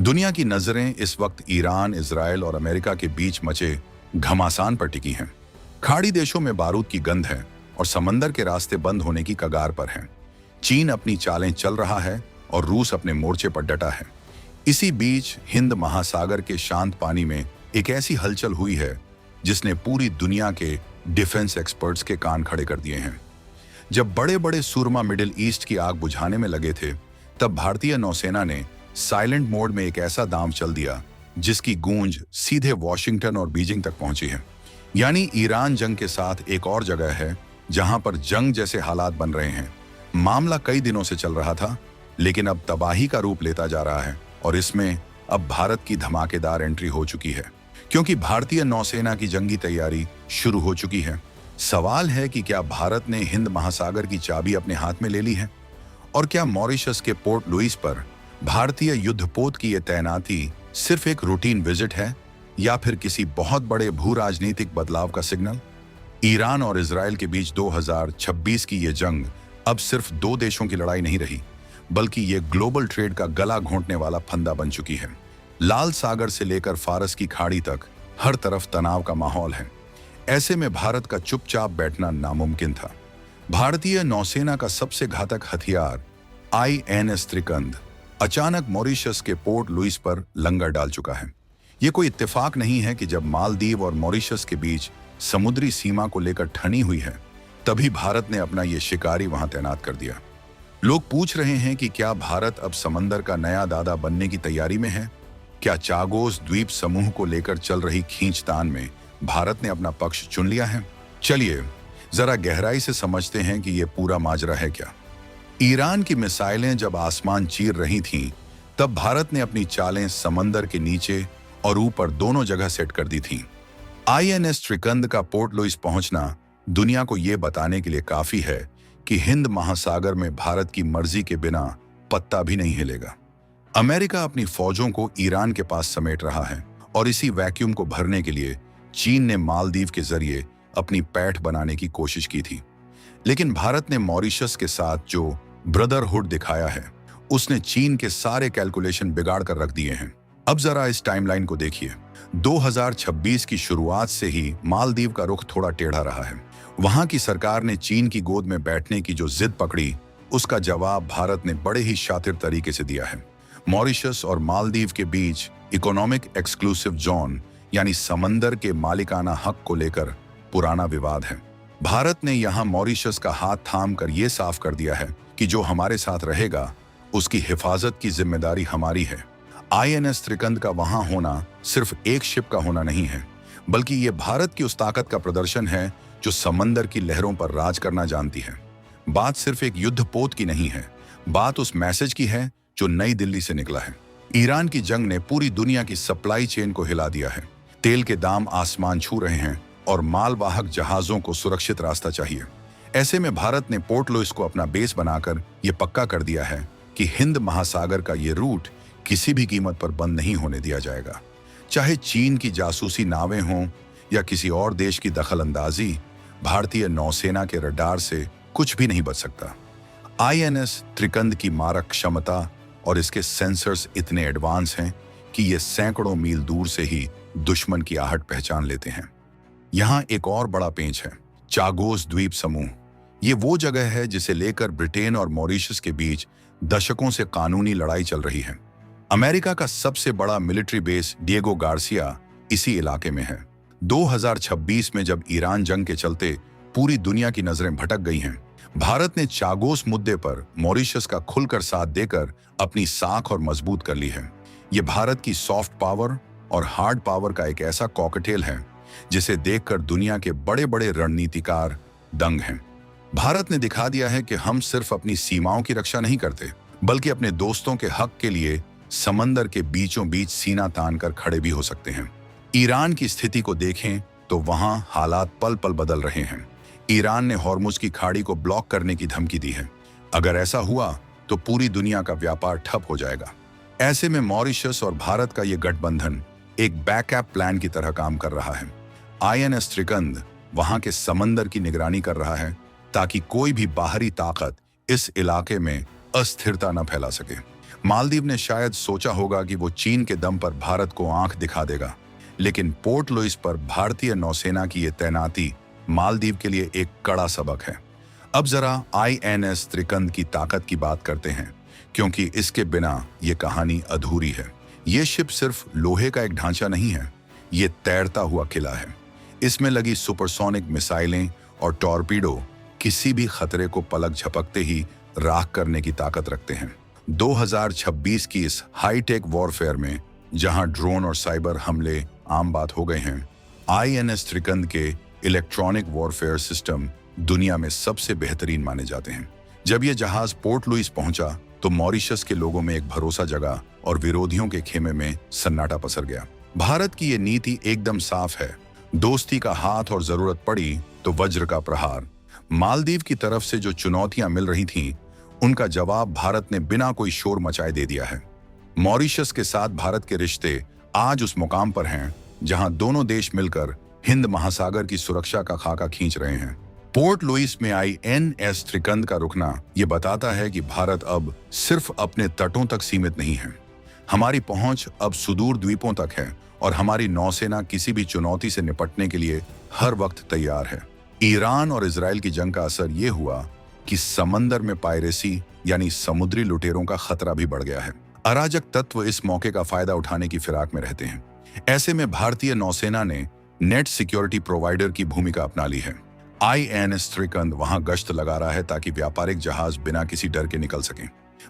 दुनिया की नजरें इस वक्त ईरान, इजराइल और अमेरिका के बीच मचे घमासान पर टिकी हैं। खाड़ी देशों में बारूद की गंध है और समंदर के रास्ते बंद होने की कगार पर हैं। चीन अपनी चालें चल रहा है और रूस अपने मोर्चे पर डटा है। इसी बीच हिंद महासागर के शांत पानी में एक ऐसी हलचल हुई है जिसने पूरी दुनिया के डिफेंस एक्सपर्ट्स के कान खड़े कर दिए हैं। जब बड़े बड़े सूरमा मिडिल ईस्ट की आग बुझाने में लगे थे, तब भारतीय नौसेना ने साइलेंट मोड में एक ऐसा दांव चल दिया जिसकी गूंज सीधे वॉशिंगटन और बीजिंग तक पहुंची है। यानी ईरान जंग के साथ एक और जगह है जहां पर जंग जैसे हालात बन रहे हैं। मामला कई दिनों से चल रहा था, लेकिन अब तबाही का रूप लेता जा रहा है और इसमें अब भारत की धमाकेदार एंट्री हो चुकी है, क्योंकि भारतीय नौसेना की जंगी तैयारी शुरू हो चुकी है। सवाल है कि क्या भारत ने हिंद महासागर की चाबी अपने हाथ में ले ली है, और क्या मॉरिशस के पोर्ट लुइस पर भारतीय युद्धपोत की यह तैनाती सिर्फ एक रूटीन विजिट है या फिर किसी बहुत बड़े भू राजनीतिक बदलाव का सिग्नल। ईरान और इजराइल के बीच 2026 की यह जंग अब सिर्फ दो देशों की लड़ाई नहीं रही, बल्कि ये ग्लोबल ट्रेड का गला घोंटने वाला फंदा बन चुकी है। लाल सागर से लेकर फारस की खाड़ी तक हर तरफ तनाव का माहौल है। ऐसे में भारत का चुपचाप बैठना नामुमकिन था। भारतीय नौसेना का सबसे घातक हथियार INS त्रिकंद अचानक मॉरिशस के पोर्ट लुइस पर लंगर डाल चुका है। यह कोई इत्तेफाक नहीं है कि जब मालदीव और मॉरिशस के बीच समुद्री सीमा को लेकर ठनी हुई है, तभी भारत ने अपना ये शिकारी वहां तैनात कर दिया। लोग पूछ रहे हैं कि क्या भारत अब समंदर का नया दादा बनने की तैयारी में है? क्या चागोस द्वीप समूह को लेकर चल रही खींचतान में भारत ने अपना पक्ष चुन लिया है? चलिए जरा गहराई से समझते हैं कि यह पूरा माजरा है क्या। ईरान की मिसाइलें जब आसमान चीर रही थीं, तब भारत ने अपनी चालें समंदर के नीचे और ऊपर दोनों जगह सेट कर दी थीं। INS त्रिकंद का पोर्ट लुइस पहुंचना दुनिया को यह बताने के लिए काफी है कि हिंद महासागर में भारत की मर्जी के बिना पत्ता भी नहीं हिलेगा। अमेरिका अपनी फौजों को ईरान के पास समेट रहा है और इसी वैक्यूम को भरने के लिए चीन ने मालदीव के जरिए अपनी पैठ बनाने की कोशिश की थी। लेकिन भारत ने मॉरिशस के साथ जो ब्रदरहुड दिखाया है, उसने चीन के सारे कैलकुलेशन बिगाड़ कर रख दिए हैं। अब जरा इस टाइमलाइन को देखिए। 2026 की शुरुआत से ही मालदीव का रुख थोड़ा टेढ़ा रहा है। वहां की सरकार ने चीन की गोद में बैठने की जो जिद पकड़ी, उसका जवाब भारत ने बड़े ही शातिर तरीके से दिया है। मॉरिशस और मालदीव के बीच इकोनॉमिक एक्सक्लूसिव जोन यानी समंदर के मालिकाना हक को लेकर पुराना विवाद है। भारत ने यहां मॉरिशस का हाथ थाम कर यह साफ कर दिया है कि जो हमारे साथ रहेगा उसकी हिफाजत की जिम्मेदारी हमारी है। INS त्रिकंद का वहां होना सिर्फ एक शिप का होना नहीं है, बल्कि ये भारत की उस ताकत का प्रदर्शन है जो समंदर की लहरों पर राज करना जानती है। बात सिर्फ एक युद्धपोत की नहीं है, बात उस मैसेज की है जो नई दिल्ली से निकला है। ईरान की जंग ने पूरी दुनिया की सप्लाई चेन को हिला दिया है। तेल के दाम आसमान छू रहे हैं और मालवाहक जहाजों को सुरक्षित रास्ता चाहिए। ऐसे में भारत ने पोर्ट लुइस को अपना बेस बनाकर यह पक्का कर दिया है कि हिंद महासागर का ये रूट किसी भी कीमत पर बंद नहीं होने दिया जाएगा। चाहे चीन की जासूसी नावें हों या किसी और देश की दखलंदाजी, भारतीय नौसेना के रडार से कुछ भी नहीं बच सकता। INS त्रिकंद की मारक क्षमता और इसके सेंसर्स इतने एडवांस हैं कि ये सैकड़ों मील दूर से ही दुश्मन की आहट पहचान लेते हैं। यहाँ एक और बड़ा पेंच है, चागोस द्वीप समूह। ये वो जगह है जिसे लेकर ब्रिटेन और मॉरिशस के बीच दशकों से कानूनी लड़ाई चल रही है। अमेरिका का सबसे बड़ा मिलिट्री बेस डिएगो गार्सिया इसी इलाके में है। 2026 में जब ईरान जंग के चलते पूरी दुनिया की नजरें भटक गई हैं, भारत ने चागोस मुद्दे पर मॉरिशस का खुलकर साथ देकर अपनी साख और मजबूत कर ली है। ये भारत की सॉफ्ट पावर और हार्ड पावर का एक ऐसा कॉकटेल है जिसे देखकर दुनिया के बड़े बड़े रणनीतिकार दंग हैं। भारत ने दिखा दिया है कि हम सिर्फ अपनी सीमाओं की रक्षा नहीं करते, बल्कि अपने दोस्तों के हक के लिए समंदर के बीचों बीच सीना तान कर खड़े भी हो सकते हैं। ईरान की स्थिति को देखें तो वहां हालात पल पल बदल रहे हैं। ईरान ने हॉर्मुज की खाड़ी को ब्लॉक करने की धमकी दी है। अगर ऐसा हुआ तो पूरी दुनिया का व्यापार ठप हो जाएगा। ऐसे में मॉरिशस और भारत का यह गठबंधन एक बैकअप प्लान की तरह काम कर रहा है। INS त्रिकंद वहां के समंदर की निगरानी कर रहा है ताकि कोई भी बाहरी ताकत इस इलाके में अस्थिरता न फैला सके। मालदीव ने शायद सोचा होगा कि वो चीन के दम पर भारत को आंख दिखा देगा, लेकिन पोर्ट लुइस पर भारतीय नौसेना की ये तैनाती मालदीव के लिए एक कड़ा सबक है। अब जरा INS त्रिकंद की ताकत की बात करते हैं, क्योंकि इसके बिना ये कहानी अधूरी है। ये शिप सिर्फ लोहे का एक ढांचा नहीं है, ये तैरता हुआ किला है। इसमें लगी सुपरसोनिक मिसाइलें और टॉर्पीडो किसी भी खतरे को पलक झपकते ही राख करने की ताकत रखते हैं। 2026 की इस हाईटेक वॉरफेयर में, जहां ड्रोन और साइबर हमले आम बात हो गए हैं, INS त्रिकंद के इलेक्ट्रॉनिक वॉरफेयर सिस्टम दुनिया में सबसे बेहतरीन माने जाते हैं। जब यह जहाज पोर्ट लुइस पहुंचा तो मॉरिशस के लोगों में एक भरोसा जगा और विरोधियों के खेमे में सन्नाटा पसर गया। भारत की ये नीति एकदम साफ है, दोस्ती का हाथ और जरूरत पड़ी तो वज्र का प्रहार। मालदीव की तरफ से जो चुनौतियां मिल रही थीं, उनका जवाब भारत ने बिना कोई शोर मचाए दे दिया है। मॉरिशस के साथ भारत के रिश्ते आज उस मुकाम पर हैं जहां दोनों देश मिलकर हिंद महासागर की सुरक्षा का खाका खींच रहे हैं। पोर्ट लुइस में INS त्रिकंद का रुकना ये बताता है कि भारत अब सिर्फ अपने तटों तक सीमित नहीं है। हमारी पहुंच अब सुदूर द्वीपों तक है और हमारी नौसेना किसी भी चुनौती से निपटने के लिए हर वक्त तैयार है। ईरान और इजराइल की जंग का असर ये हुआ कि समंदर में पायरेसी यानी समुद्री लुटेरों का खतरा भी बढ़ गया है। अराजक तत्व इस मौके का फायदा उठाने की फिराक में रहते हैं। ऐसे में भारतीय नौसेना ने नेट सिक्योरिटी प्रोवाइडर की भूमिका अपना ली है। INS त्रिकंद वहां गश्त लगा रहा है ताकि व्यापारिक जहाज बिना किसी डर के निकल सकें।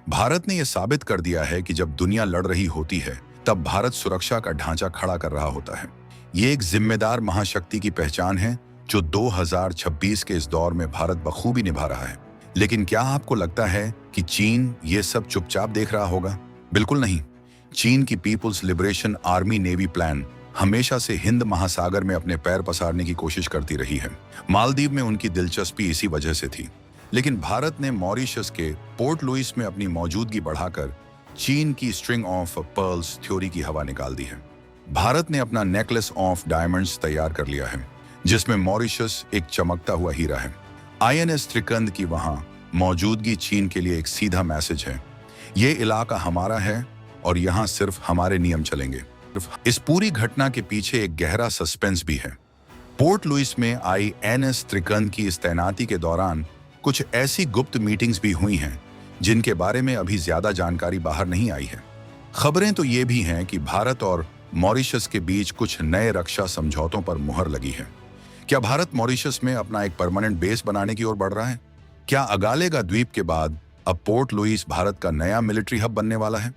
भारत ने यह साबित कर दिया है कि जब दुनिया लड़ रही होती है, तब भारत सुरक्षा का ढांचा खड़ा कर रहा होता है। ये एक जिम्मेदार महाशक्ति की पहचान है जो 2026 के इस दौर में भारत बखूबी निभा रहा है। लेकिन क्या आपको लगता है कि चीन ये सब चुपचाप देख रहा होगा? बिल्कुल नहीं। चीन की people's liberation army navy plan हमेशा से हिंद महासागर में अपने पैर पसारने की कोशिश करती रही है। मालदीव में उनकी दिलचस्पी इसी वजह से थी। लेकिन भारत ने मॉरिशस के पोर्ट लुइस में अपनी मौजूदगी बढ़ाकर चीन की स्ट्रिंग ऑफ पर्ल्स थ्योरी की हवा निकाल दी है। भारत ने अपना नेकलेस ऑफ डायमंड्स तैयार कर लिया है, जिसमें मॉरिशस एक चमकता हुआ हीरा है। INS त्रिकंद की वहां मौजूदगी चीन के लिए एक सीधा मैसेज है, ये इलाका हमारा है और यहाँ सिर्फ हमारे नियम चलेंगे। इस पूरी घटना के पीछे एक गहरा सस्पेंस भी है। पोर्ट लुइस में INS त्रिकंद की इस तैनाती के दौरान कुछ ऐसी गुप्त मीटिंग्स भी हुई हैं जिनके बारे में अभी ज्यादा जानकारी बाहर नहीं आई है। खबरें तो ये भी हैं कि भारत और मॉरिशस के बीच कुछ नए रक्षा समझौतों पर मुहर लगी है। क्या भारत मॉरिशस में अपना एक परमानेंट बेस बनाने की ओर बढ़ रहा है? क्या अगालेगा द्वीप के बाद अब पोर्ट लुइस भारत का नया मिलिट्री हब बनने वाला है?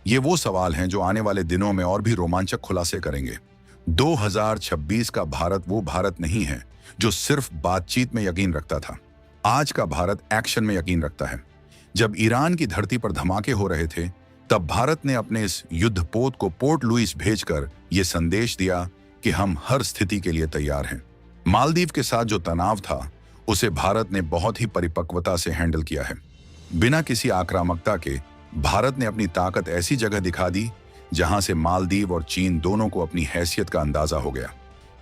ये वो सवाल हैं जो आने वाले दिनों में और भी रोमांचक खुलासे करेंगे। 2026 का भारत वो भारत नहीं है जो सिर्फ बातचीत में यकीन रखता था। आज का भारत एक्शन में यकीन रखता है। जब ईरान की धरती पर धमाके हो रहे थे, तब भारत ने अपने इस युद्धपोत को पोर्ट लुइस भेजकर यह संदेश दिया कि हम हर स्थिति के लिए तैयार हैं। मालदीव के साथ जो तनाव था, उसे भारत ने बहुत ही परिपक्वता से हैंडल किया है। बिना किसी आक्रामकता के भारत ने अपनी ताकत ऐसी जगह दिखा दी जहां से मालदीव और चीन दोनों को अपनी हैसियत का अंदाजा हो गया।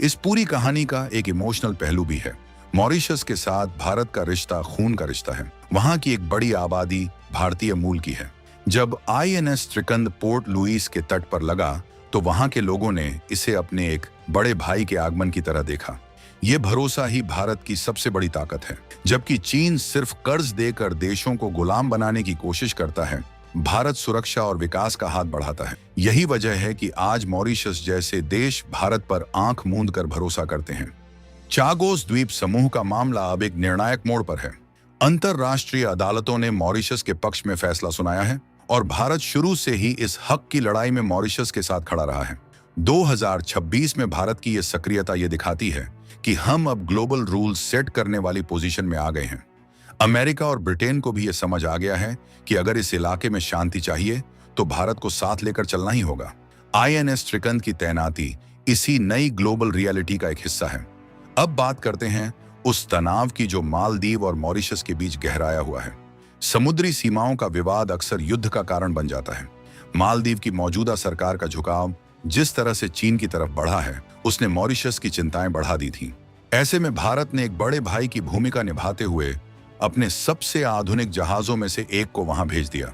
इस पूरी कहानी का एक इमोशनल पहलू भी है। मॉरिशस के साथ भारत का रिश्ता खून का रिश्ता है। वहां की एक बड़ी आबादी भारतीय मूल की है। जब INS त्रिकंद पोर्ट लुइस के तट पर लगा तो वहां के लोगों ने इसे अपने एक बड़े भाई के आगमन की तरह देखा। ये भरोसा ही भारत की सबसे बड़ी ताकत है। जबकि चीन सिर्फ कर्ज देकर देशों को गुलाम बनाने की कोशिश करता है, भारत सुरक्षा और विकास का हाथ बढ़ाता है। यही वजह है कि आज मॉरिशस जैसे देश भारत पर आंख मूंद कर भरोसा करते हैं। चागोस द्वीप समूह का मामला अब एक निर्णायक मोड़ पर है। अंतरराष्ट्रीय अदालतों ने मॉरिशस के पक्ष में फैसला सुनाया है और भारत शुरू से ही इस हक की लड़ाई में मॉरिशस के साथ खड़ा रहा है। 2026 में भारत की यह सक्रियता ये दिखाती है कि हम अब ग्लोबल रूल सेट करने वाली पोजीशन में आ गए हैं। अमेरिका और ब्रिटेन को भी यह समझ आ गया है कि अगर इस इलाके में शांति चाहिए तो भारत को साथ लेकर चलना ही होगा। INS त्रिकंद की तैनाती इसी नई ग्लोबल रियलिटी का एक हिस्सा है। अब बात करते हैं उस तनाव की जो मालदीव और मॉरिशस के बीच गहराया हुआ है। समुद्री सीमाओं का विवाद अक्सर युद्ध का कारण बन जाता है। मालदीव की मौजूदा सरकार का झुकाव जिस तरह से चीन की तरफ बढ़ा है, उसने मॉरिशस की चिंताएं बढ़ा दी थीं। ऐसे में भारत ने एक बड़े भाई की भूमिका निभाते हुए अपने सबसे आधुनिक जहाजों में से एक को वहां भेज दिया।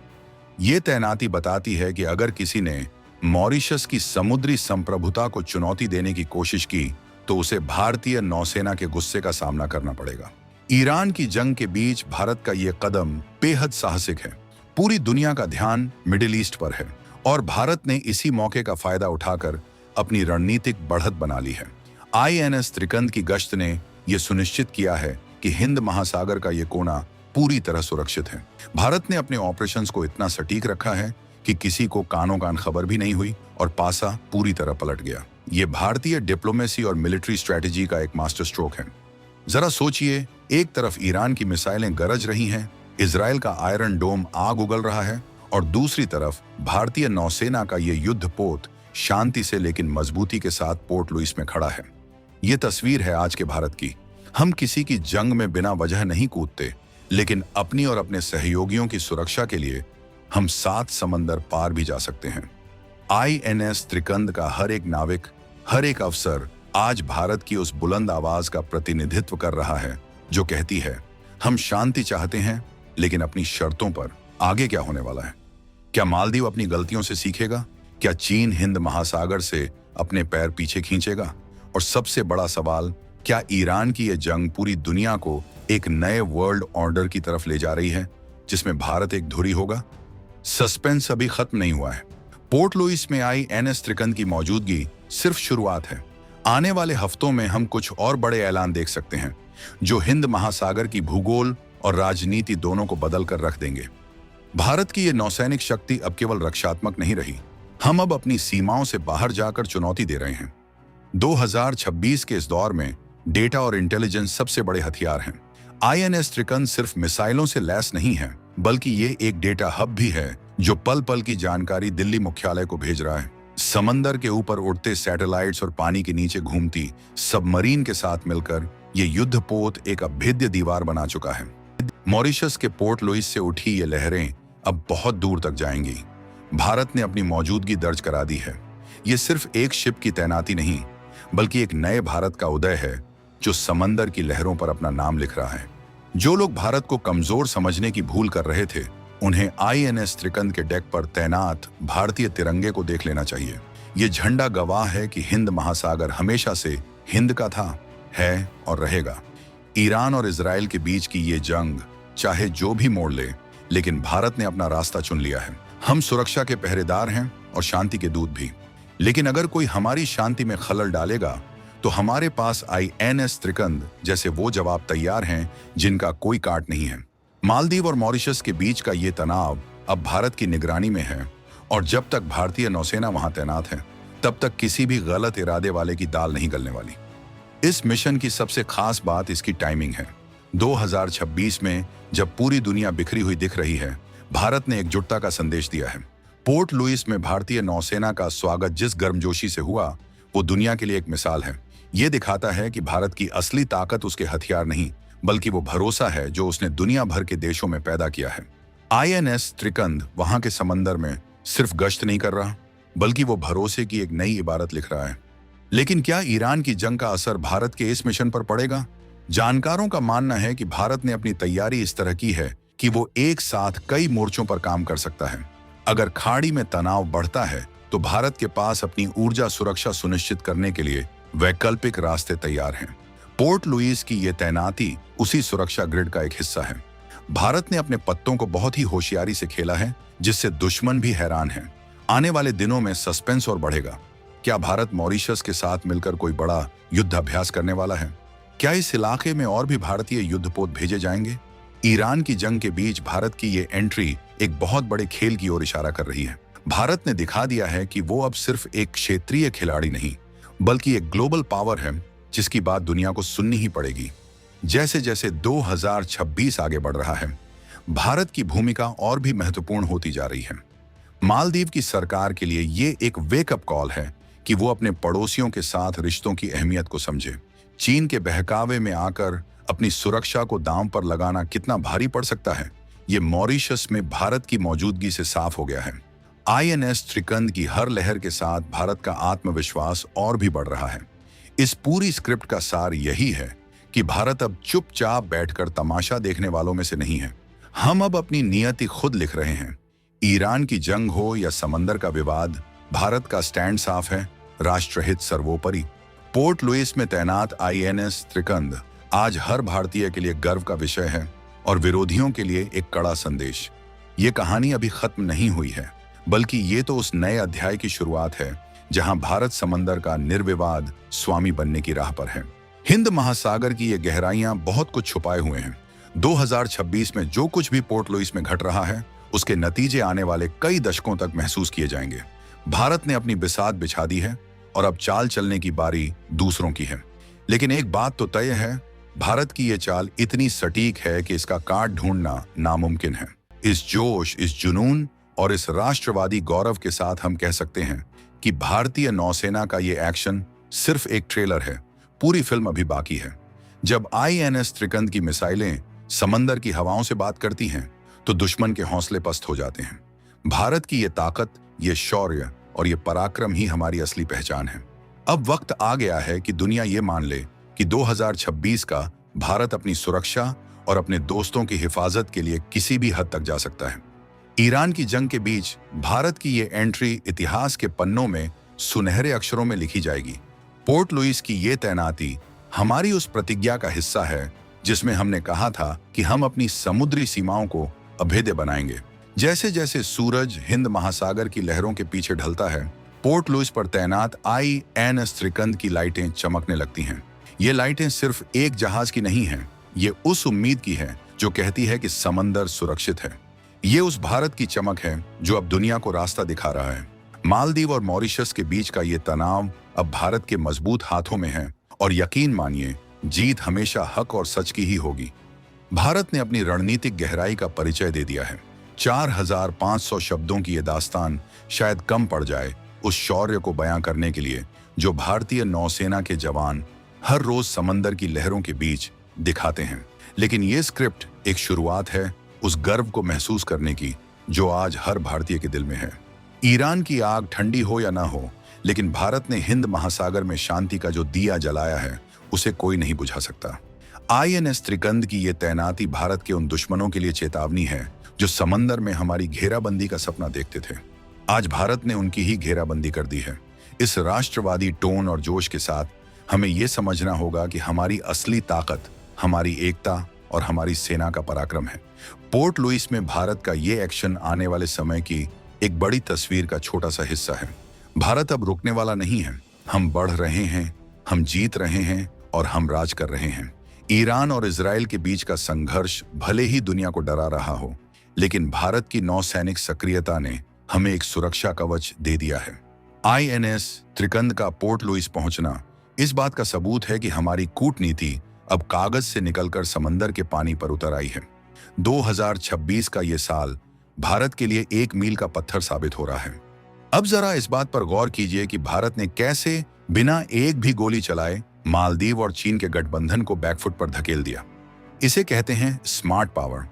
ये तैनाती बताती है कि अगर किसी ने मॉरिशस की समुद्री संप्रभुता को चुनौती देने की कोशिश की तो उसे भारतीय नौसेना के गुस्से का सामना करना पड़ेगा। ईरान की जंग के बीच भारत का ये कदम बेहद साहसिक है। पूरी दुनिया का ध्यान मिडिल ईस्ट पर है और भारत ने इसी मौके का फायदा उठाकर अपनी रणनीतिक बढ़त बना ली है। INS त्रिकंद की गश्त ने यह सुनिश्चित किया है कि हिंद महासागर का ये कोना पूरी तरह सुरक्षित है। भारत ने अपने ऑपरेशंस को इतना सटीक रखा है कि किसी को कानों कान खबर भी नहीं हुई और पासा पूरी तरह पलट गया। ये भारतीय डिप्लोमेसी और मिलिट्री स्ट्रेटेजी का एक मास्टर स्ट्रोक है। जरा सोचिए, एक तरफ ईरान की मिसाइलें गरज रही हैं, इजराइल का आयरन डोम आग उगल रहा है और दूसरी तरफ भारतीय नौसेना का ये युद्धपोत शांति से लेकिन मजबूती के साथ पोर्ट लुइस में खड़ा है। ये तस्वीर है आज के भारत की। हम किसी की जंग में बिना वजह नहीं कूदते, लेकिन अपनी और अपने सहयोगियों की सुरक्षा के लिए हम 7 समंदर पार भी जा सकते हैं। INS त्रिकंद का हर एक नाविक, हर एक अफसर आज भारत की उस बुलंद आवाज का प्रतिनिधित्व कर रहा है जो कहती है, हम शांति चाहते हैं लेकिन अपनी शर्तों पर। आगे क्या होने वाला है? क्या मालदीव अपनी गलतियों से सीखेगा? क्या चीन हिंद महासागर से अपने पैर पीछे खींचेगा? और सबसे बड़ा सवाल, क्या ईरान की यह जंग पूरी दुनिया को एक नए वर्ल्ड ऑर्डर की तरफ ले जा रही है जिसमें भारत एक धुरी होगा? सस्पेंस अभी खत्म नहीं हुआ है। पोर्ट लुइस में INS त्रिकंद की मौजूदगी सिर्फ शुरुआत है। आने वाले हफ्तों में हम कुछ और बड़े ऐलान देख सकते हैं जो हिंद महासागर की भूगोल और राजनीति दोनों को बदल कर रख देंगे। भारत की यह नौसैनिक शक्ति अब केवल रक्षात्मक नहीं रही, हम अब अपनी सीमाओं से बाहर जाकर चुनौती दे रहे हैं। 2026 के इस दौर में डेटा और इंटेलिजेंस सबसे बड़े हथियार हैं। INS त्रिकंद सिर्फ मिसाइलों से लैस नहीं है, बल्कि ये एक डेटा हब भी है जो पल पल की जानकारी दिल्ली मुख्यालय को भेज रहा है। समंदर के ऊपर उड़ते सैटेलाइट्स और पानी के नीचे घूमती सबमरीन के साथ मिलकर ये युद्धपोत एक अभेद्य दीवार बना चुका है। मॉरिशस के पोर्ट लुइस से उठी ये लहरें अब बहुत दूर तक जाएंगी। भारत ने अपनी मौजूदगी दर्ज करा दी है। ये सिर्फ एक शिप की तैनाती नहीं, बल्कि एक नए भारत का उदय है जो समंदर की लहरों पर अपना नाम लिख रहा है। जो लोग भारत को कमजोर समझने की भूल कर रहे थे, उन्हें INS त्रिकंद के डेक पर तैनात भारतीय तिरंगे को देख लेना चाहिए। ये झंडा गवाह है कि हिंद महासागर हमेशा से हिंद का था, है और रहेगा। ईरान और इजराइल के बीच की ये जंग चाहे जो भी मोड़ ले, लेकिन भारत ने अपना रास्ता चुन लिया है। हम सुरक्षा के पहरेदार हैं और शांति के दूत भी। लेकिन अगर कोई हमारी शांति में खलल डालेगा तो हमारे पास INS त्रिकंद जैसे वो जवाब तैयार हैं जिनका कोई काट नहीं है। मालदीव और मॉरिशस के बीच का ये तनाव अब भारत की निगरानी में है और जब तक भारतीय नौसेना वहां तैनात है तब तक किसी भी गलत इरादे वाले की दाल नहीं गलने वाली। इस मिशन की सबसे खास बात इसकी टाइमिंग है। 2026 में जब पूरी दुनिया बिखरी हुई दिख रही है, भारत ने एकजुटता का संदेश दिया है। पोर्ट लुइस में भारतीय नौसेना का स्वागत जिस गर्मजोशी से हुआ वो दुनिया के लिए एक मिसाल है। ये दिखाता है कि भारत की असली ताकत उसके हथियार नहीं, बल्कि वो भरोसा है जो उसने दुनिया भर के देशों में पैदा किया है। INS त्रिकंद वहां के समंदर में सिर्फ गश्त नहीं कर रहा, बल्कि वो भरोसे की एक नई इबारत लिख रहा है। लेकिन क्या ईरान की जंग का असर भारत के इस मिशन पर पड़ेगा? जानकारों का मानना है कि भारत ने अपनी तैयारी इस तरह की है कि वो एक साथ कई मोर्चों पर काम कर सकता है। अगर खाड़ी में तनाव बढ़ता है तो भारत के पास अपनी ऊर्जा सुरक्षा सुनिश्चित करने के लिए वैकल्पिक रास्ते तैयार हैं। पोर्ट लुइस की ये तैनाती उसी सुरक्षा ग्रिड का एक हिस्सा है। भारत ने अपने पत्तों को बहुत ही होशियारी से खेला है, जिससे दुश्मन भी हैरान है। आने वाले दिनों में सस्पेंस और बढ़ेगा। क्या भारत मॉरिशस के साथ मिलकर कोई बड़ा युद्ध अभ्यास करने वाला है? क्या इस इलाके में और भी भारतीय युद्धपोत भेजे जाएंगे? ईरान की जंग के बीच भारत की ये एंट्री एक बहुत बड़े खेल की ओर इशारा कर रही है। भारत ने दिखा दिया है कि वो अब सिर्फ एक क्षेत्रीय खिलाड़ी नहीं, बल्कि एक ग्लोबल पावर है जिसकी बात दुनिया को सुननी ही पड़ेगी। जैसे जैसे 2026 आगे बढ़ रहा है, भारत की भूमिका और भी महत्वपूर्ण होती जा रही है। मालदीव की सरकार के लिए ये एक वेकअप कॉल है कि वो अपने पड़ोसियों के साथ रिश्तों की अहमियत को समझे। चीन के बहकावे में आकर अपनी सुरक्षा को दांव पर लगाना कितना भारी पड़ सकता है, ये मॉरिशस में भारत की मौजूदगी से साफ हो गया है। INS त्रिकंद की हर लहर के साथ भारत का आत्मविश्वास और भी बढ़ रहा है। इस पूरी स्क्रिप्ट का सार यही है कि भारत अब चुपचाप बैठकर तमाशा देखने वालों में से नहीं है। हम अब अपनी नियति खुद लिख रहे हैं। ईरान की जंग हो या समंदर का विवाद, भारत का स्टैंड साफ है, राष्ट्रहित सर्वोपरि। पोर्ट लुइस में तैनात आईएनएस त्रिकंद आज हर भारतीय के लिए गर्व का विषय है और विरोधियों के लिए एक कड़ा संदेश। ये कहानी अभी खत्म नहीं हुई है, बल्कि ये तो उस नए अध्याय की शुरुआत है जहां भारत समंदर का निर्विवाद स्वामी बनने की राह पर है। हिंद महासागर की ये गहराइयां बहुत कुछ छुपाए हुए हैं। 2026 में जो कुछ भी पोर्ट लुइस में घट रहा है, उसके नतीजे आने वाले कई दशकों तक महसूस किए जाएंगे। भारत ने अपनी बिसात बिछा दी है और अब चाल चलने की बारी दूसरों की है। लेकिन एक बात तो तय है, भारत की ये चाल इतनी सटीक है कि इसका काट ढूंढना नामुमकिन है। इस जोश, इस जुनून और इस राष्ट्रवादी गौरव के साथ हम कह सकते हैं कि भारतीय नौसेना का ये एक्शन सिर्फ एक ट्रेलर है, पूरी फिल्म अभी बाकी है। जब आईएनएस त्रिकंद की मिसाइलें समंदर की हवाओं से बात करती हैं, तो दुश्मन के हौसले पस्त हो जाते हैं। भारत की ये ताकत, ये शौर्य और ये पराक्रम ही हमारी असली पहचान है। अब वक्त आ गया है कि दुनिया ये मान ले कि 2026 का भारत अपनी सुरक्षा और अपने दोस्तों की हिफाजत के लिए किसी भी हद तक जा सकता है। ईरान की जंग के बीच भारत की ये एंट्री इतिहास के पन्नों में सुनहरे अक्षरों में लिखी जाएगी। पोर्ट लुइस की ये तैनाती हमारी उस प्रतिज्ञा का हिस्सा है जिसमें हमने कहा था कि हम अपनी समुद्री सीमाओं को अभेद्य बनाएंगे। जैसे जैसे सूरज हिंद महासागर की लहरों के पीछे ढलता है, पोर्ट लुइस पर तैनात आईएनएस त्रिकंद की लाइटें चमकने लगती हैं। ये लाइटें सिर्फ एक जहाज की नहीं हैं, ये उस उम्मीद की है जो कहती है कि समंदर सुरक्षित है। ये उस भारत की चमक है जो अब दुनिया को रास्ता दिखा रहा है। मालदीव और मॉरिशस के बीच का ये तनाव अब भारत के मजबूत हाथों में है और यकीन मानिए, जीत हमेशा हक और सच की ही होगी। भारत ने अपनी रणनीतिक गहराई का परिचय दे दिया है। 4500 शब्दों की ये दास्तान शायद कम पड़ जाए उस शौर्य को बयां करने के लिए जो भारतीय नौसेना के जवान हर रोज समंदर की लहरों के बीच दिखाते हैं। लेकिन ये स्क्रिप्ट एक शुरुआत है उस गर्व को महसूस करने की जो आज हर भारतीय के दिल में है। ईरान की आग ठंडी हो या ना हो, लेकिन भारत ने हिंद महासागर में शांति का जो दिया जलाया है, उसे कोई नहीं बुझा सकता। आईएनएस त्रिकंद की ये तैनाती भारत के उन दुश्मनों के लिए चेतावनी है जो समंदर में हमारी घेराबंदी का सपना देखते थे। आज भारत ने उनकी ही घेराबंदी कर दी है। इस राष्ट्रवादी टोन और जोश के साथ हमें यह समझना होगा कि हमारी असली ताकत हमारी एकता और हमारी सेना का पराक्रम है। पोर्ट लुइस में भारत का ये एक्शन आने वाले समय की एक बड़ी तस्वीर का छोटा सा हिस्सा है। भारत अब रुकने वाला नहीं है। हम बढ़ रहे हैं, हम जीत रहे हैं और हम राज कर रहे हैं। ईरान और इजराइल के बीच का संघर्ष भले ही दुनिया को डरा रहा हो, लेकिन भारत की नौसैनिक सक्रियता ने हमें एक सुरक्षा कवच दे दिया है। आईएनएस त्रिकंद का पोर्ट लुइस पहुंचना इस बात का सबूत है कि हमारी कूटनीति अब कागज से निकलकर समंदर के पानी पर उतर आई है। 2026 का ये साल भारत के लिए एक मील का पत्थर साबित हो रहा है। अब जरा इस बात पर गौर कीजिए कि भारत ने कैसे बिना एक भी गोली चलाए मालदीव और चीन के गठबंधन को बैकफुट पर धकेल दिया। इसे कहते हैं स्मार्ट पावर।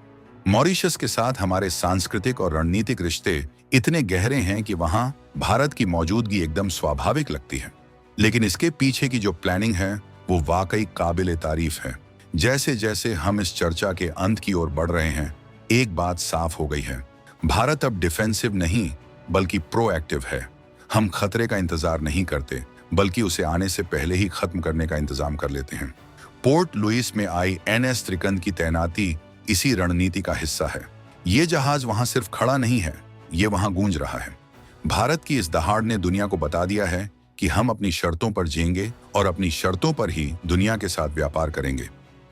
मॉरिशस के साथ हमारे सांस्कृतिक और रणनीतिक रिश्ते इतने गहरे हैं कि वहां भारत की मौजूदगी एकदम स्वाभाविक लगती है। लेकिन इसके पीछे की जो प्लानिंग है वो वाकई काबिले तारीफ है। जैसे जैसे हम इस चर्चा के अंत की ओर बढ़ रहे हैं, एक बात साफ हो गई है, भारत अब डिफेंसिव नहीं बल्कि प्रोएक्टिव है। हम खतरे का इंतजार नहीं करते, बल्कि उसे आने से पहले ही खत्म करने का इंतजाम कर लेते हैं। पोर्ट लुइस में आईएनएस त्रिकंद की तैनाती इसी रणनीति का हिस्सा है। ये जहाज वहां सिर्फ खड़ा नहीं है, ये वहां गूंज रहा है। भारत की इस दहाड़ ने दुनिया को बता दिया है कि हम अपनी शर्तों पर जिएंगे और अपनी शर्तों पर ही दुनिया के साथ व्यापार करेंगे।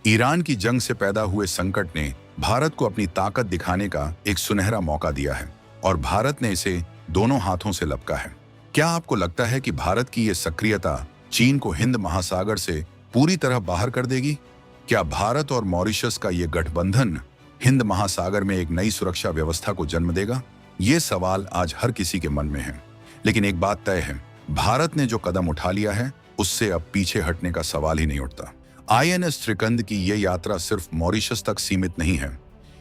ईरान की जंग से पैदा हुए संकट ने भारत को अपनी ताकत दिखाने का एक सुनहरा मौका दिया है और भारत ने इसे दोनों हाथों से लपका है। क्या आपको लगता है कि भारत की ये सक्रियता चीन को हिंद महासागर से पूरी तरह बाहर कर देगी? क्या भारत और मॉरिशस का ये गठबंधन हिंद महासागर में एक नई सुरक्षा व्यवस्था को जन्म देगा? ये सवाल आज हर किसी के मन में है। लेकिन एक बात तय है, भारत ने जो कदम उठा लिया है उससे अब पीछे हटने का सवाल ही नहीं उठता। आईएनएस त्रिकंद की ये यात्रा सिर्फ मॉरिशस तक सीमित नहीं है।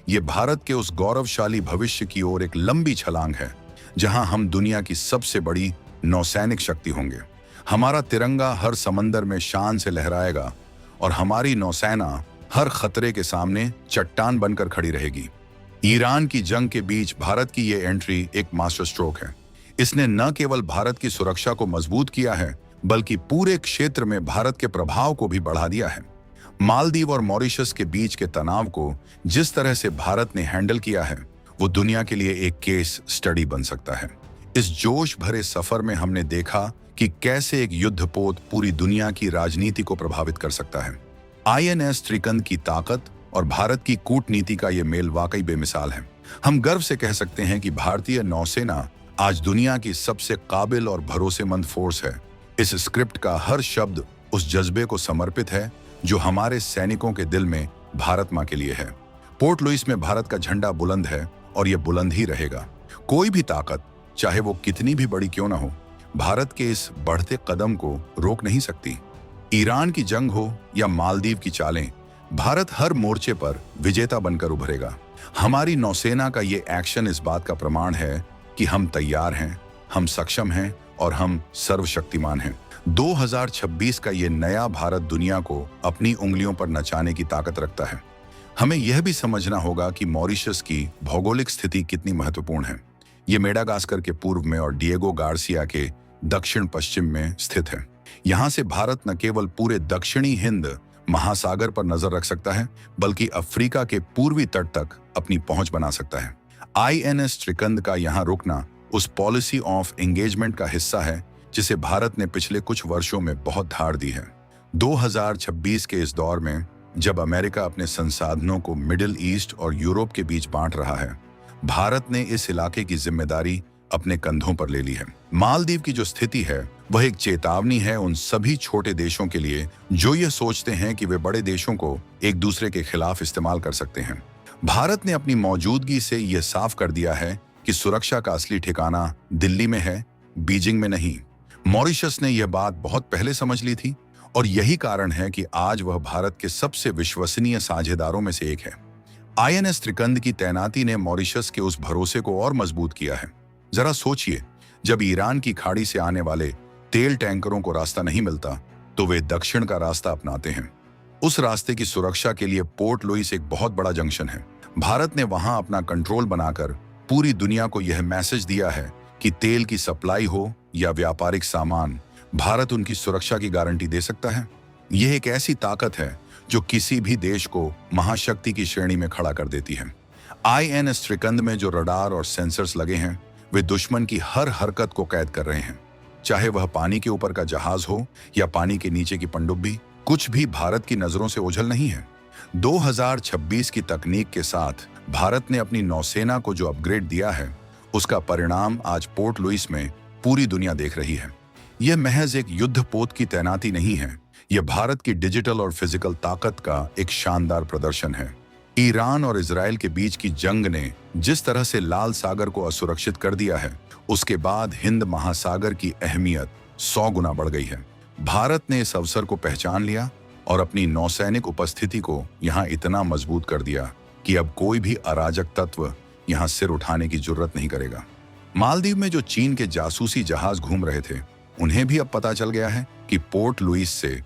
ये भारत के उस गौरवशाली भविष्य की ओर एक लंबी छलांग है जहां हम दुनिया की सबसे बड़ी नौसैनिक शक्ति होंगे। हमारा तिरंगा हर समंदर में शान से लहराएगा और हमारी नौसेना हर खतरे के सामने चट्टान बनकर खड़ी रहेगी। ईरान की जंग के बीच भारत की ये एंट्री एक मास्टर स्ट्रोक है। इसने न केवल भारत की सुरक्षा को मजबूत किया है, बल्कि पूरे क्षेत्र में भारत के प्रभाव को भी बढ़ा दिया है। मालदीव और मॉरिशस के बीच के तनाव को जिस तरह से भारत ने हैंडल किया है, वो दुनिया के लिए एक केस स्टडी बन सकता है। इस जोश भरे सफर में हमने देखा कि कैसे एक युद्धपोत पूरी दुनिया की राजनीति को प्रभावित कर सकता है। INS त्रिकंद की ताकत और भारत की कूटनीति का यह मेल वाकई बेमिसाल है। हम गर्व से कह सकते हैं कि भारतीय नौसेना आज दुनिया की सबसे काबिल और भरोसेमंद फोर्स है। इस स्क्रिप्ट का हर शब्द उस जज्बे को समर्पित है जो हमारे सैनिकों के दिल में भारत मां के लिए है। पोर्ट लुइस में भारत का झंडा बुलंद है और यह बुलंद ही रहेगा। कोई भी ताकत, चाहे वो कितनी भी बड़ी क्यों ना हो, भारत के इस बढ़ते कदम को रोक नहीं सकती। ईरान की जंग हो या मालदीव की चालें, भारत हर मोर्चे पर विजेता बनकर उभरेगा। हमारी नौसेना का ये एक्शन इस बात का प्रमाण है कि हम तैयार हैं, हम सक्षम हैं और हम सर्वशक्तिमान हैं। 2026 का ये नया भारत दुनिया को अपनी उंगलियों पर नचाने की ताकत रखता है। हमें यह भी समझना होगा कि मॉरिशस की भौगोलिक स्थिति कितनी महत्वपूर्ण है। ये मेडागास्कर के पूर्व में और डिएगो गार्सिया के दक्षिण पश्चिम में स्थित है। यहाँ से भारत न केवल पूरे दक्षिणी हिंद महासागर पर नजर रख सकता है, बल्कि अफ्रीका के पूर्वी तट तक अपनी पहुंच बना सकता है। INS त्रिकंद का यहाँ रुकना उस पॉलिसी ऑफ एंगेजमेंट का हिस्सा है जिसे भारत ने पिछले कुछ वर्षों में बहुत धार दी है। 2026 के इस दौर में जब अमेरिका अपने संसाधनों को मिडिल ईस्ट और यूरोप के बीच बांट रहा है, भारत ने इस इलाके की जिम्मेदारी अपने कंधों पर ले ली है। मालदीव की जो स्थिति है वह एक चेतावनी है उन सभी छोटे देशों के लिए जो ये सोचते हैं कि वे बड़े देशों को एक दूसरे के खिलाफ इस्तेमाल कर सकते हैं। भारत ने अपनी मौजूदगी से यह साफ कर दिया है कि सुरक्षा का असली ठिकाना दिल्ली में है, बीजिंग में नहीं। मॉरिशस ने यह बात बहुत पहले समझ ली थी और यही कारण है कि आज वह भारत के सबसे विश्वसनीय साझेदारों में से एक है। INS त्रिकंद की तैनाती ने मॉरिशस के उस भरोसे को और मजबूत किया है। जरा सोचिए, जब ईरान की खाड़ी से आने वाले तेल टैंकरों को रास्ता नहीं मिलता तो वे दक्षिण का रास्ता अपनाते हैं। उस रास्ते की सुरक्षा के लिए पोर्ट लुइस एक बहुत बड़ा जंक्शन है। भारत ने वहां अपना कंट्रोल बनाकर पूरी दुनिया को यह मैसेज दिया है कि तेल की सप्लाई हो या व्यापारिक सामान, भारत उनकी सुरक्षा की गारंटी दे सकता है। यह एक ऐसी ताकत है जो किसी भी देश को महाशक्ति की श्रेणी में खड़ा कर देती है। INS त्रिकंद में जो रडार और सेंसर्स लगे हैं वे दुश्मन की हर हरकत को कैद कर रहे हैं, चाहे वह पानी के ऊपर का जहाज हो या पानी के नीचे की पनडुब्बी। कुछ भी भारत की नजरों से ओझल नहीं है। 2026 की तकनीक के साथ भारत ने अपनी नौसेना को जो अपग्रेड दिया है उसका परिणाम आज पोर्ट लुइस में पूरी दुनिया देख रही है। यह महज एक युद्धपोत की तैनाती नहीं है, यह भारत की डिजिटल और फिजिकल ताकत का एक शानदार प्रदर्शन है। ईरान और इजराइल के बीच की जंग ने जिस तरह से लाल सागर को असुरक्षित कर दिया है, उसके बाद हिंद महासागर की अहमियत 100 गुना बढ़ गई है। भारत ने इस अवसर को पहचान लिया और अपनी नौसैनिक उपस्थिति को यहाँ इतना मजबूत कर दिया कि अब कोई भी अराजक तत्व यहाँ सिर उठाने की जरूरत नहीं करेगा। मालदीव में जो चीन के जासूसी जहाज घूम रहे थे, उन्हें भी अब पता चल गया है कि पोर्ट लुइस से